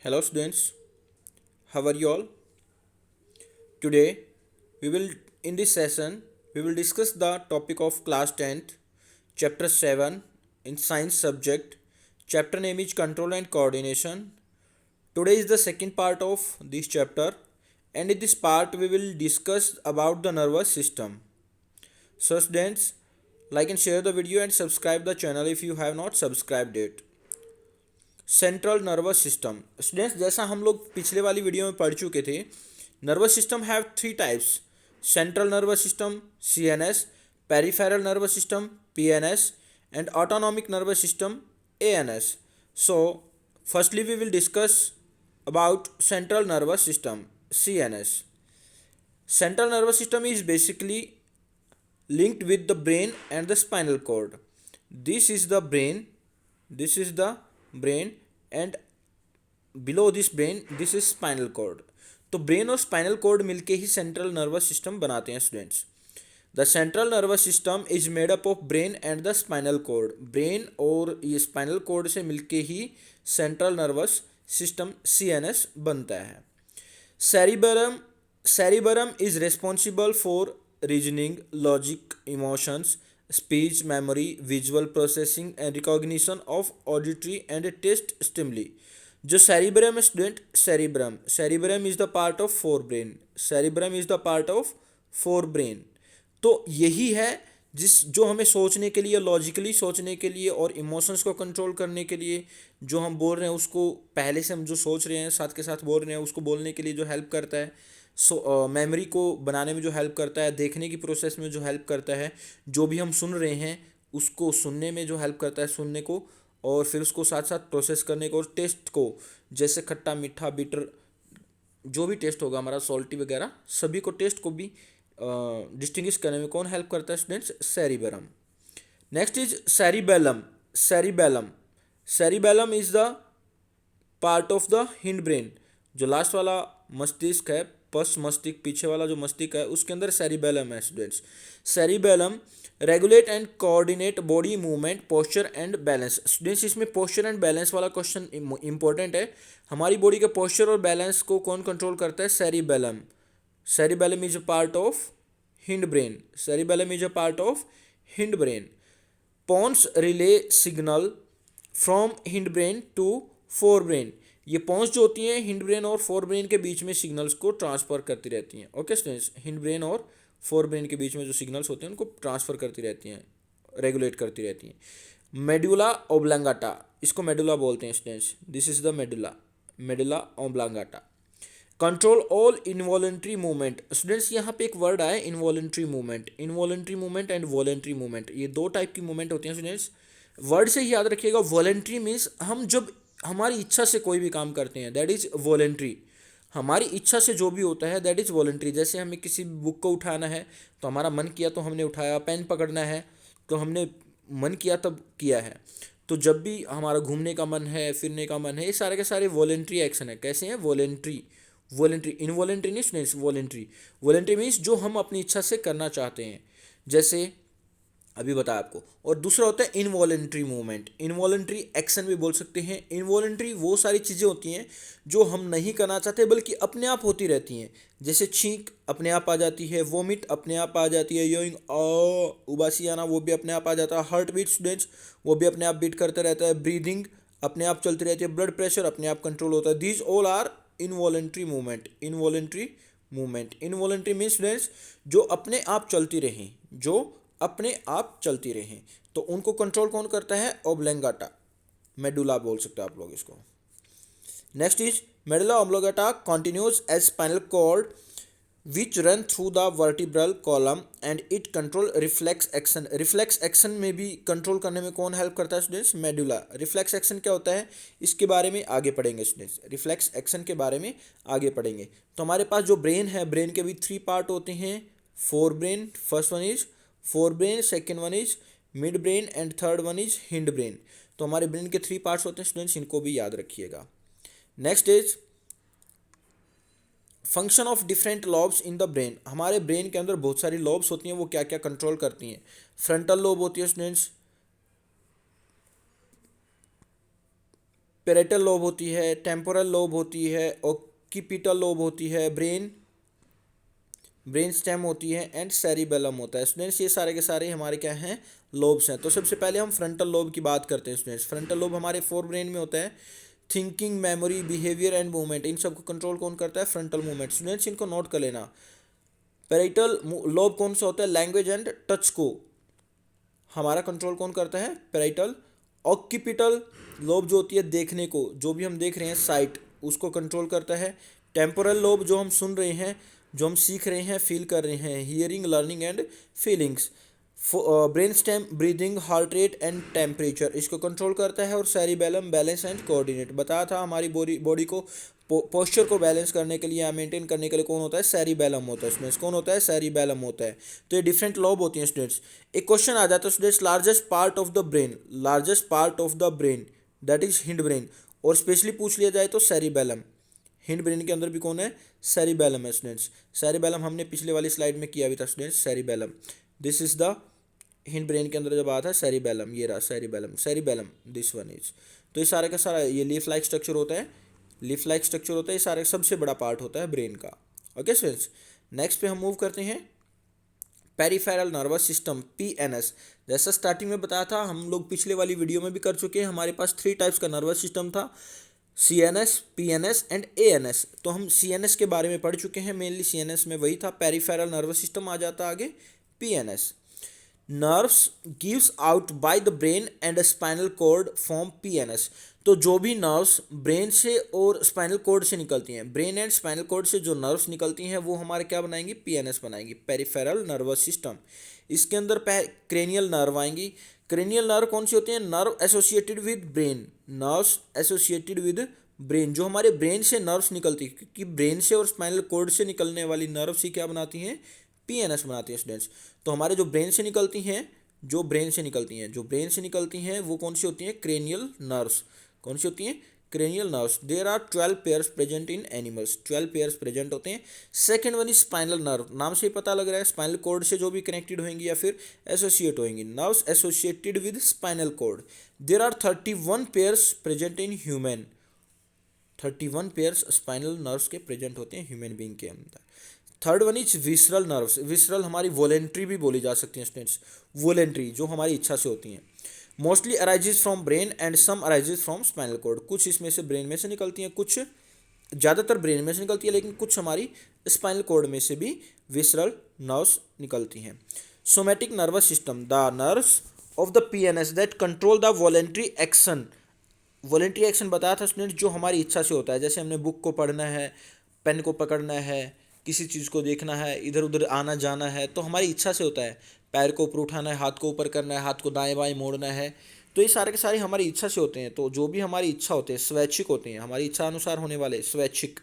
Hello students, how are you all? Today we will in this session we will discuss the topic of class 10th chapter 7 in science subject. Chapter name is control and coordination. Today is the second part of this chapter, and in this part we will discuss about the nervous system. So students, like and share the video and subscribe the channel if you have not subscribed it. Central nervous system students, जैसा हम लोग पिछले वाली video में पढ़ चुके थे, nervous system have three types: central nervous system CNS, peripheral nervous system PNS, and autonomic nervous system ANS. So firstly we will discuss about central nervous system CNS. Central nervous system is basically linked with the brain and the spinal cord. This is the brain, and below this brain this is spinal cord. तो brain और spinal cord मिलके ही central nervous system बनाते हैं students. The central nervous system is made up of brain and the spinal cord. Brain और ये spinal cord से मिलके ही सेंट्रल नर्वस सिस्टम CNS बनता है. Cerebellum is responsible for reasoning, logic, emotions, speech, memory, visual processing and recognition of auditory and taste stimuli. जो cerebrum है student, cerebrum is the part of fore brain. तो यही है जो हमें सोचने के लिए, लॉजिकली सोचने के लिए और इमोशंस को कंट्रोल करने के लिए, जो हम बोल रहे हैं उसको पहले से हम जो सोच रहे हैं साथ के साथ बोल रहे हैं उसको बोलने के लिए जो हेल्प करता है, मेमोरी को बनाने में जो हेल्प करता है, देखने की प्रोसेस में जो हेल्प करता है, जो भी हम सुन रहे हैं उसको सुनने में जो हेल्प करता है, सुनने को, और फिर उसको साथ साथ प्रोसेस करने को, और टेस्ट को, जैसे खट्टा मीठा बिटर जो भी टेस्ट होगा हमारा, सॉल्टी वगैरह, सभी को टेस्ट को भी डिस्टिंग्विश करने में कौन हेल्प करता है students? Cerebellum. Next is cerebellum is the part of the hind brain. जो लास्ट वाला मस्तिष्क है, पश्च मस्तिष्क, पीछे वाला जो मस्तिष्क है, उसके अंदर सेरिबेलम है students. Cerebellum regulate and coordinate body movement, posture and balance. Students, इसमें पोस्चर एंड बैलेंस वाला क्वेश्चन इंपॉर्टेंट है. हमारी बॉडी के पोस्चर और बैलेंस को कौन कंट्रोल करता है? Cerebellum. Cerebellum is a part of hindbrain. Pons relay signal from hindbrain to forebrain. ये पॉन्स जो होती हैं हिंड ब्रेन और फोर ब्रेन के बीच में सिग्नल्स को ट्रांसफर करती रहती हैं. ओके स्टूडेंट्स, हिंड ब्रेन और फोर ब्रेन के बीच में जो सिग्नल्स होते हैं उनको ट्रांसफर करती रहती हैं, रेगुलेट करती रहती हैं. मेडुला ओब्लांगाटा, इसको मेडुला बोलते हैं students. This is the medulla oblongata. Control all involuntary movement. Students, यहाँ पे एक वर्ड आया involuntary movement and voluntary movement. ये दो टाइप की मूवमेंट होती हैं स्टूडेंट्स. वर्ड से ही याद रखिएगा. वॉलेंट्री मीन्स हम जब हमारी इच्छा से कोई भी काम करते हैं, दैट इज वॉलेंट्री. हमारी इच्छा से जो भी होता है दैट इज वॉलेंट्री. जैसे हमें किसी बुक को उठाना है तो हमारा मन किया तो हमने उठाया, पेन पकड़ना है तो हमने मन किया तब किया है. तो जब भी हमारा घूमने का मन है, फिरने का मन है, ये सारे के सारे वॉलेंट्री एक्शन है. कैसे हैं? वॉलेंट्री. इनवॉलेंट्री नहीं स्टूडेंट्स, वॉलेंट्री मीन्स जो हम अपनी इच्छा से करना चाहते हैं, जैसे अभी बताया आपको. और दूसरा होता है इनवॉलेंट्री मूवमेंट. इनवॉलेंट्री एक्शन भी बोल सकते हैं. इनवॉलेंट्री वो सारी चीज़ें होती हैं जो हम नहीं करना चाहते बल्कि अपने आप होती रहती हैं. जैसे छींक अपने आप आ जाती है, वोमिट अपने आप आ जाती है, योइंग उबासी आना वो भी अपने आप आ जाता है, हार्ट बीट स्टूडेंट्स वो भी अपने आप बीट करते रहता है, ब्रीदिंग अपने आप चलती रहती है, ब्लड प्रेशर अपने आप कंट्रोल होता है. These all are involuntary movement. Involuntary means students जो अपने आप चलती रहें, तो उनको कंट्रोल कौन करता है? ओब्लैंगाटा, मेडुला बोल सकते हैं आप लोग इसको. Next is medulla oblongata continues as spinal cord which run through the vertebral column and it control reflex action. Reflex action में भी कंट्रोल करने में कौन हेल्प करता है स्टूडेंट्स? मेडुला. रिफ्लेक्स एक्शन क्या होता है इसके बारे में आगे पढ़ेंगे स्टूडेंट्स. रिफ्लेक्स एक्शन के बारे में आगे पढ़ेंगे. तो हमारे पास जो ब्रेन है, ब्रेन के भी थ्री पार्ट होते हैं. Fore brain, first one is fore brain, second one is mid brain and third one is hind brain. तो हमारे ब्रेन के थ्री पार्ट्स होते हैं स्टूडेंट्स, इनको भी याद रखिएगा. Next is function of different lobes in the brain. हमारे ब्रेन के अंदर बहुत सारी लॉब्स होती हैं, वो क्या क्या कंट्रोल करती हैं. फ्रंटल लोब होती है स्टूडेंट्स, पेरेटल लोब होती है, टेम्पोरल लोब होती है, ऑक्सीपिटल लोब होती है, ब्रेन स्टेम होती है एंड सेरिबेलम होता है। स्टूडेंट्स ये सारे के सारे हमारे क्या हैं, लोब्स हैं। तो सबसे पहले हम फ्रंटल लोब की बात करते हैं स्टूडेंट्स। फ्रंटल लोब हमारे फोर ब्रेन में होता है। Thinking, memory, behaviour and movement, इन सबको कंट्रोल कौन करता है, फ्रंटल मूवमेंट। स्टूडेंट्स इनको नोट कर लेना। पेरिटल लोब कौन सा होता है, लैंग्वेज एंड टच को हमारा कंट्रोल कौन करता है, पेरिटल। ऑक्सीपिटल लोब जो होती है देखने को, जो भी हम देख रहे हैं साइट, उसको कंट्रोल करता है। टेम्पोरल लोब जो हम सुन रहे हैं, जो हम सीख रहे हैं, फील कर रहे हैं, hearing, learning and feelings. Brain stem breathing, heart rate and temperature, इसको कंट्रोल करता है। और सेरिबेलम बैलेंस एंड कोऑर्डिनेट, बताया था हमारी बॉडी को पोस्चर को बैलेंस करने के लिए या मेंटेन करने के लिए कौन होता है, सेरिबेलम होता है स्टूडेंट्स। कौन होता है, सेरिबेलम होता है। तो ये डिफरेंट लोब होती हैं स्टूडेंट्स। एक क्वेश्चन आ जाता है students, largest part of the brain, largest part of the brain that is hind brain, और स्पेशली पूछ लिया जाए तो सेरिबेलम। हिंड ब्रेन के अंदर भी कौन है, सेरिबेलम है स्टूडेंट्स। सेरिबेलम हमने पिछले वाली स्लाइड में किया भी था students, cerebellum. This is the hind brain के अंदर जब आता है सेरिबेलम, ये रहा cerebellum, cerebellum this one is. तो ये सारे का सारा ये लीफ लाइक स्ट्रक्चर होता है, लीफ लाइक स्ट्रक्चर होता है, ये सारे सबसे बड़ा पार्ट होता है ब्रेन का। ओके स्टूडेंट्स, नेक्स्ट पे हम मूव करते हैं पेरिफेरल नर्वस सिस्टम, पीएनएस। जैसा स्टार्टिंग में बताया था, हम लोग पिछले वाली वीडियो में भी कर चुके हैं, हमारे पास 3 टाइप्स का नर्वस सिस्टम था, सीएनएस, पीएनएस एंड एएनएस। तो हम सीएनएस के बारे में पढ़ चुके हैं, मेनली सीएनएस में वही था, पेरिफेरल नर्वस सिस्टम आ जाता आगे PNS. Nerves gives out by the brain and spinal cord form PNS. तो जो भी नर्व्स ब्रेन से और स्पाइनल कॉर्ड से निकलती हैं, ब्रेन एंड स्पाइनल कॉर्ड से जो नर्व्स निकलती हैं वो हमारे क्या बनाएंगी, पीएनएस बनाएंगी, पेरिफेरल नर्वस सिस्टम। इसके अंदर क्रेनियल नर्व आएंगी। क्रेनियल नर्व कौन सी होती है, nerve associated with brain, nerves associated with brain, जो हमारे ब्रेन से नर्व्स निकलती है, क्योंकि ब्रेन से और स्पाइनल कॉर्ड से निकलने वाली नर्व्स ही क्या बनाती हैं, पीएनएस बनाती हैं स्टूडेंट्स। तो हमारे जो ब्रेन से निकलती हैं, जो ब्रेन से निकलती हैं वो कौन सी होती हैं, क्रेनियल नर्व्स। कौन सी होती हैं, cranial nerves. There are 12 pairs present in animals, 12 pairs present होते हैं। Second one is spinal nerve, नाम से ही पता लग रहा है स्पाइनल कॉर्ड से जो भी कनेक्टेड होंगी या फिर एसोसिएट होंगी, nerves associated with spinal cord. There are 31 pairs present in human, 31 pairs spinal nerves के प्रेजेंट होते हैं ह्यूमन बीइंग के अंदर। Third one is visceral nerves, visceral हमारी वॉलेंट्री भी बोली जा सकती हैं स्टूडेंट्स, वॉलेंट्री जो हमारी इच्छा से होती हैं। Mostly arises from brain and some arises from spinal cord, कुछ इसमें से ब्रेन में से निकलती हैं, कुछ ज़्यादातर ब्रेन में से निकलती है, लेकिन कुछ हमारी स्पाइनल कॉर्ड में से भी विसरल नर्व्स निकलती हैं। Somatic nervous system, the nerves of the PNS that control the voluntary action. Voluntary action बताया था स्टूडेंट्स, जो हमारी इच्छा से होता है, जैसे हमने बुक को पढ़ना है, पेन को पकड़ना है, किसी चीज़ को देखना है, इधर उधर आना जाना है, तो हमारी इच्छा से होता है। पैर को ऊपर उठाना है, हाथ को ऊपर करना है, हाथ को दाएं बाएं मोड़ना है, तो ये सारे के सारे हमारी इच्छा से होते हैं। तो जो भी हमारी इच्छा होते हैं स्वैच्छिक होते हैं, हमारी इच्छा अनुसार होने वाले स्वैच्छिक,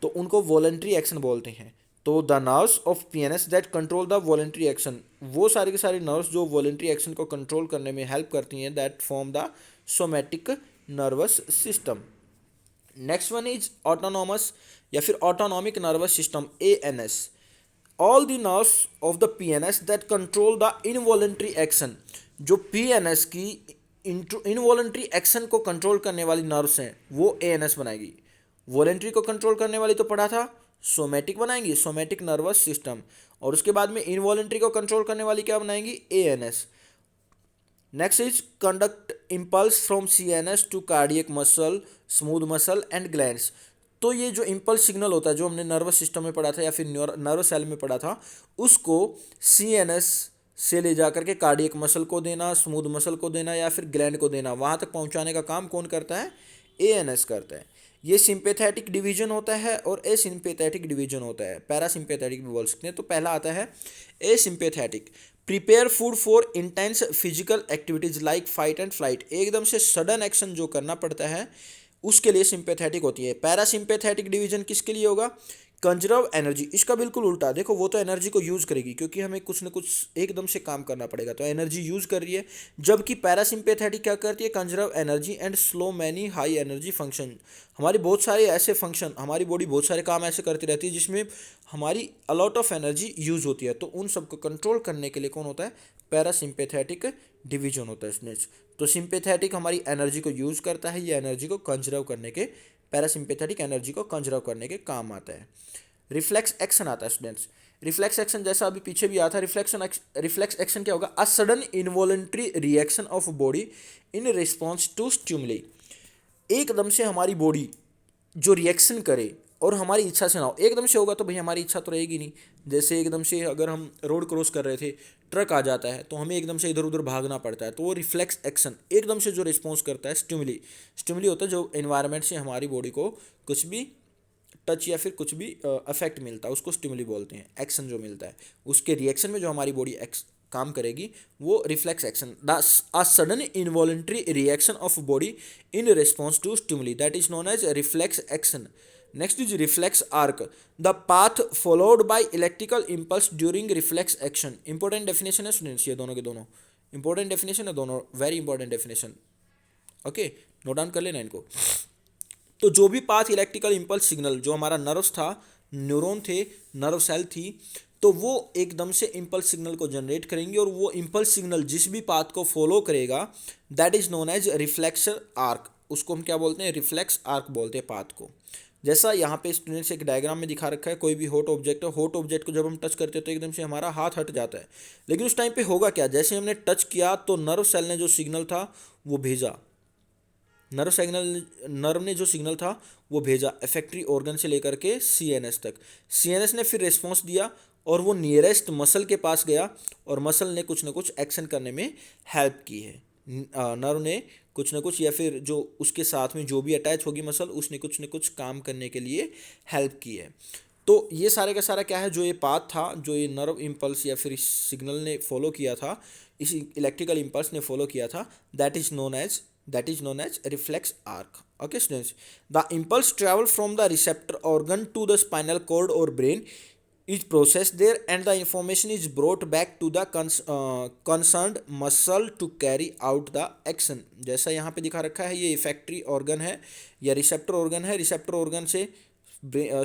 तो उनको वॉलेंट्री एक्शन बोलते हैं। तो the nerves of PNS that control the voluntary action, वो सारे के सारे नर्व्स जो वॉलेंट्री एक्शन को कंट्रोल करने में हेल्प करती हैं, that form the somatic nervous system. Next one is autonomous या फिर autonomic nervous system, ANS. All the nerves of the PNS that control the involuntary action, जो पीएनएस की इनवॉलेंट्री एक्शन को कंट्रोल करने वाली नर्व्स हैं वो एएनएस बनाएगी। वॉलेंट्री को कंट्रोल करने वाली तो पढ़ा था, सोमैटिक बनाएंगी, सोमैटिक नर्वस सिस्टम, और उसके बाद में इनवॉलेंट्री को कंट्रोल करने वाली क्या बनाएंगी, ANS. Next is conduct impulse from CNS to cardiac muscle, smooth muscle and glands. तो ये जो इम्पल्स सिग्नल होता है, जो हमने नर्वस सिस्टम में पढ़ा था या फिर नर्वस सेल में पढ़ा था, उसको सीएनएस से ले जाकर के कार्डियक मसल को देना, स्मूथ मसल को देना या फिर ग्लैंड को देना, वहाँ तक पहुँचाने का काम कौन करता है, एएनएस करता है। ये सिंपैथेटिक डिवीजन होता है और एसिम्पैथेटिक डिवीजन होता है, पैरासिम्पैथेटिक भी बोल सकते हैं। तो पहला आता है a sympathetic, prepare food for intense physical activities like fight and flight, एकदम से सडन एक्शन जो करना पड़ता है उसके लिए सिंपैथेटिक होती है। पैरासिम्पैथेटिक डिवीजन किसके लिए होगा, कंजर्व एनर्जी, इसका बिल्कुल उल्टा। देखो वो तो एनर्जी को यूज़ करेगी क्योंकि हमें कुछ ना कुछ एकदम से काम करना पड़ेगा, तो एनर्जी यूज़ कर रही है। जबकि पैरासिम्पेथेटिक क्या करती है, conserve energy and slow many high energy function. हमारी बहुत सारे ऐसे फंक्शन, हमारी बॉडी बहुत सारे काम ऐसे करती रहती है जिसमें हमारी अलॉट ऑफ एनर्जी यूज़ होती है, तो उन सबको कंट्रोल करने के लिए कौन होता है, पैरासिम्पेथेटिक डिवीजन होता है स्टूडेंट्स। तो सिंपेथेटिक हमारी एनर्जी को यूज़ करता है, ये एनर्जी को कंजर्व करने के, पैरासिम्पेथेटिक एनर्जी को कंजर्व करने के काम आता है। रिफ्लेक्स एक्शन आता है स्टूडेंट्स। रिफ्लेक्स एक्शन जैसा अभी पीछे भी आया था, रिफ्लेक्स एक्शन क्या होगा, a sudden involuntary reaction of body in response to stimuli. एकदम से हमारी बॉडी जो रिएक्शन करे और हमारी इच्छा से ना हो, एकदम से होगा तो भाई हमारी इच्छा तो रहेगी नहीं। जैसे एकदम से अगर हम रोड क्रॉस कर रहे थे, ट्रक आ जाता है तो हमें एकदम से इधर उधर भागना पड़ता है, तो वो रिफ्लेक्स एक्शन एकदम से जो रिस्पॉन्स करता है, स्टिमुली। स्टिमुली होता है जो एनवायरनमेंट से हमारी बॉडी को कुछ भी टच या फिर कुछ भी अफेक्ट मिलता है, उसको स्टिमुली बोलते हैं। एक्शन जो मिलता है उसके रिएक्शन में जो हमारी बॉडी काम करेगी वो reflex action. A sudden involuntary reaction of body in response to stimuli, that is known as reflex action. Next is reflex arc, the path followed by electrical impulse during reflex action. Important definition है students, ये दोनों के दोनों important definition है, दोनों very important definition. Okay, note down कर लेना इनको। तो जो भी पाथ इलेक्ट्रिकल इम्पल्स सिग्नल, जो हमारा नर्व्स था, न्यूरॉन थे, नर्व सेल थी, तो वो एकदम से इम्पल्स सिग्नल को जनरेट करेंगे और वो इम्पल्स सिग्नल जिस भी पाथ को फॉलो करेगा that is known as reflex arc. उसको हम क्या बोलते हैं, रिफ्लेक्स आर्क बोलते हैं पाथ को। जैसा यहाँ पे स्टूडेंट्स एक डायग्राम में दिखा रखा है, कोई भी हॉट ऑब्जेक्ट है, हॉट ऑब्जेक्ट को जब हम टच करते हैं तो एकदम से हमारा हाथ हट जाता है, लेकिन उस टाइम पे होगा क्या, जैसे हमने टच किया तो नर्व सेल ने जो सिग्नल था वो भेजा, नर्व ने जो सिग्नल था वो भेजा इफेक्टरी ऑर्गन से लेकर के सीएनएस तक। सीएनएस ने फिर रिस्पॉन्स दिया और वो नियरेस्ट मसल के पास गया और मसल ने कुछ ना कुछ एक्शन करने में हेल्प की है। नर्व ने कुछ ना कुछ, या फिर जो उसके साथ में जो भी अटैच होगी मसल, उसने कुछ ना कुछ काम करने के लिए हेल्प की है। तो ये सारे का सारा क्या है, जो ये पाथ था, जो ये नर्व इम्पल्स या फिर सिग्नल ने फॉलो किया था, इस इलेक्ट्रिकल इम्पल्स ने फॉलो किया था, that is known as reflex arc. Okay students, the impulse travel from the receptor organ to the spinal cord or brain, is processed there and the information is brought back to the concerned muscle to carry out the action। जैसा यहाँ पे दिखा रखा है, ये इफेक्टरी organ है या receptor organ है। रिसेप्टर ऑर्गन से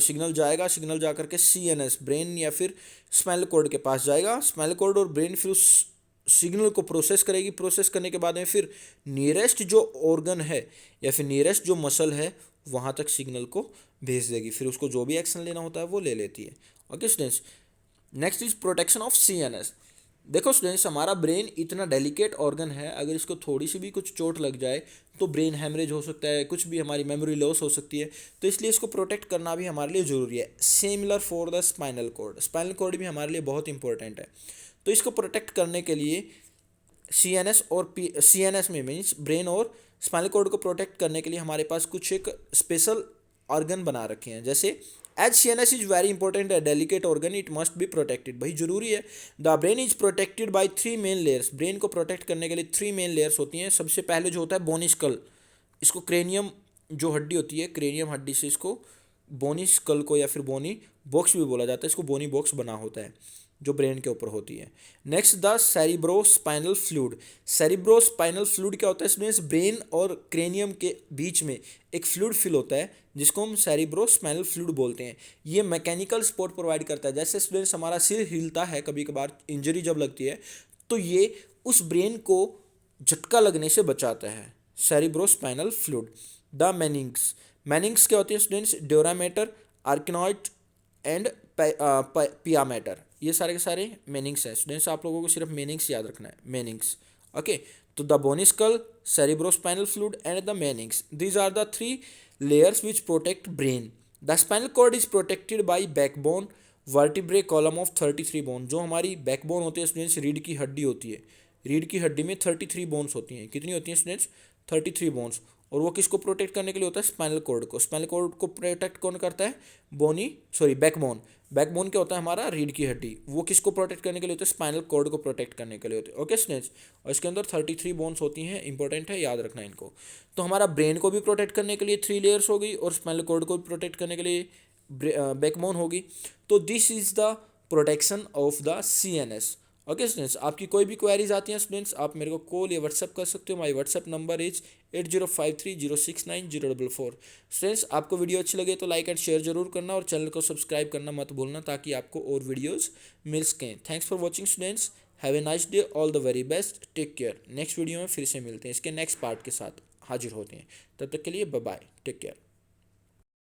सिग्नल जाएगा, सिग्नल जा करके सीएनएस ब्रेन या फिर स्पाइनल कॉर्ड के पास जाएगा। स्पाइनल कॉर्ड और ब्रेन फिर उस सिग्नल को प्रोसेस करेगी। प्रोसेस करने के बाद में फिर नियरेस्ट जो ऑर्गन है या फिर नियरेस्ट जो मसल है वहाँ तक सिग्नल को भेज देगी, फिर उसको जो भी एक्शन लेना होता है वो ले लेती है। Okay students, next is protection of CNS. देखो स्टूडेंट्स, हमारा ब्रेन इतना डेलिकेट ऑर्गन है, अगर इसको थोड़ी सी भी कुछ चोट लग जाए तो ब्रेन हैमरेज हो सकता है, कुछ भी हमारी मेमोरी लॉस हो सकती है, तो इसलिए इसको प्रोटेक्ट करना भी हमारे लिए ज़रूरी है। Similar for the spinal cord, spinal cord भी हमारे लिए बहुत इंपॉर्टेंट है। तो इसको प्रोटेक्ट करने के लिए सीएनएस में मीन्स ब्रेन और स्पाइनल कॉर्ड को प्रोटेक्ट करने के लिए हमारे पास कुछ एक स्पेशल ऑर्गन बना रखे हैं। जैसे as CNS is very important delicate organ, it must be protected, भाई जरूरी है। The brain is protected by 3 main layers. Brain को प्रोटेक्ट करने के लिए 3 मेन लेयर्स होती हैं। सबसे पहले जो होता है बोनी स्कल, इसको क्रेनियम जो हड्डी होती है, क्रेनियम हड्डी से इसको बोनी स्कल को या फिर बोनी बॉक्स भी बोला जाता है, इसको बोनी बॉक्स बना होता है जो ब्रेन के ऊपर होती है। Next the cerebrospinal fluid. Cerebrospinal fluid क्या होता है स्टूडेंट्स, ब्रेन और क्रेनियम के बीच में एक फ्लूइड फिल होता है जिसको हम सेरिब्रोस्पाइनल फ्लूइड बोलते हैं। ये मैकेनिकल सपोर्ट प्रोवाइड करता है। जैसे स्टूडेंट्स हमारा सिर हिलता है कभी कभार, इंजरी जब लगती है तो ये उस ब्रेन को झटका लगने से बचाता है, सेरिब्रोस्पाइनल फ्लूइड। द मैनिंग्स क्या होती है स्टूडेंट्स, ड्यूरामेटर, आर्किनॉइड एंड पियामेटर, ये सारे के सारे मीनिंग्स हैं स्टूडेंट्स। आप लोगों को सिर्फ मीनिंग्स याद रखना है, मीनिंग्स। ओके, तो the bony skull, cerebrospinal fluid and the meninges, these are the 3 layers which protect brain. The spinal cord is protected by backbone, vertebrae column of 33 bone। जो हमारी बैकबोन होती है स्टूडेंट्स, रीढ़ की हड्डी होती है। रीढ़ की हड्डी में 33 बोन्स होती हैं। कितनी होती हैं स्टूडेंट्स, 33 बोन्स। और वो किसको प्रोटेक्ट करने के लिए होता है, स्पाइनल कॉर्ड को। स्पाइनल कॉर्ड को प्रोटेक्ट कौन करता है, बैकबोन। बैकबोन क्या होता है हमारा, रीढ़ की हड्डी। वो किसको प्रोटेक्ट करने के लिए होता है, स्पाइनल कॉर्ड को प्रोटेक्ट करने के लिए होते हैं। ओके स्टूडेंट्स, और इसके अंदर 33 बोन्स होती हैं, इंपॉर्टेंट है, याद रखना इनको। तो हमारा ब्रेन को भी प्रोटेक्ट करने के लिए 3 लेयर्स हो गई और स्पाइनल कॉर्ड को भी प्रोटेक्ट करने के लिए बैकबोन होगी। तो this is the protection of the CNS। Okay students, आपकी कोई भी क्वेरीज आती हैं स्टूडेंट्स, आप मेरे को कॉल या व्हाट्सअप कर सकते हो। My WhatsApp number is 8053069044। Students, आपको वीडियो अच्छी लगे तो लाइक एंड शेयर जरूर करना और चैनल को सब्सक्राइब करना मत भूलना, ताकि आपको और वीडियोज़ मिल सकें। Thanks for watching students, have a nice day, all the very best, take care. Next video में फिर से मिलते हैं, इसके नेक्स्ट पार्ट के साथ हाजिर होते हैं। तब तक के लिए बाय बाय, टेक केयर।